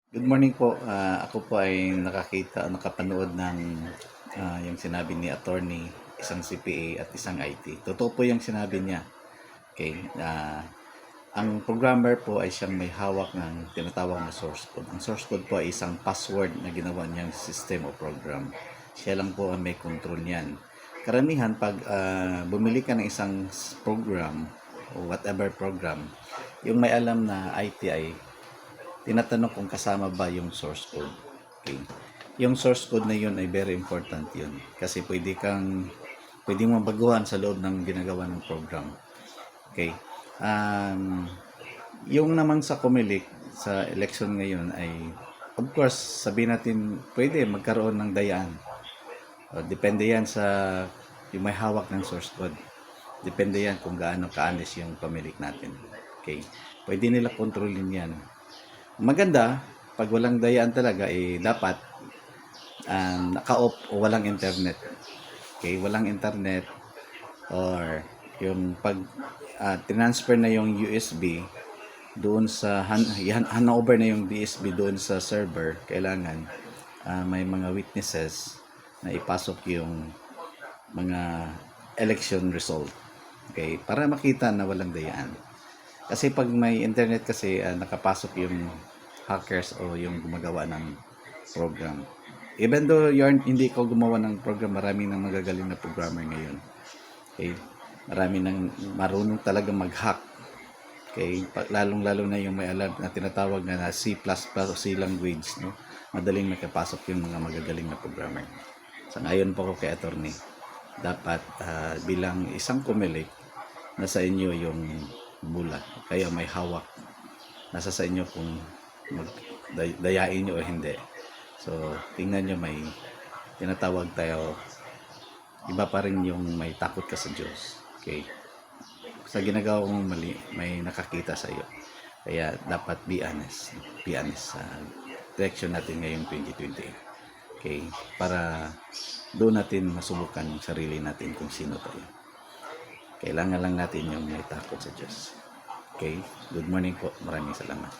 Good morning po. Ako po ay nakapanood ng yung sinabi ni attorney, isang CPA at isang IT. Totoo po yung sinabi niya. Okay. Ang programmer po ay siyang may hawak ng tinatawag na source code. Ang source code po ay isang password na ginawa niyang system o program. Siya lang po ang may control niyan. Karamihan, pag bumili ka ng isang program o whatever program, yung may alam na IT ay tinatanong kung kasama ba yung source code. Okay. Yung source code na yun ay very important yun. Kasi pwede mo baguhan sa loob ng ginagawa ng program. Okay. Yung namang sa Comelec, sa election ngayon ay, of course, sabihin natin, pwede magkaroon ng dayaan. Depende yan sa yung may hawak ng source code. Depende yan kung gaano kaanis yung Comelec natin. Okay. Pwede nila kontrolin yan. Maganda, pag walang dayaan talaga, dapat naka-off o walang internet. Okay, walang internet or yung pag transfer na yung USB doon sa hanover na yung USB doon sa server, kailangan may mga witnesses na ipasok yung mga election result. Okay, para makita na walang dayaan. Kasi pag may internet kasi nakapasok yung hackers o yung gumagawa ng program. Even though hindi ikaw gumawa ng program, marami nang magagaling na programmer ngayon. Okay? Marami nang marunong talaga mag-hack. Okay? Lalong-lalo na yung may alam na tinatawag na C++ o C language, no? Madaling makapasok yung mga magagaling na programmer. So, ngayon po ko kay attorney, dapat bilang isang Comelec, nasa inyo yung bula, kaya may hawak, nasa sa inyo kung dayain nyo o hindi. So tingnan nyo, may tinatawag tayo, iba pa rin yung may takot ka sa Diyos. Okay, sa ginagawa mong mali may nakakita sa iyo, kaya dapat be honest sa direction natin ngayong 2020. Okay, para doon natin masubukan yung sarili natin kung sino tayo. Kailangan lang natin yung may takot sa Diyos. Okay? Good morning po. Maraming salamat.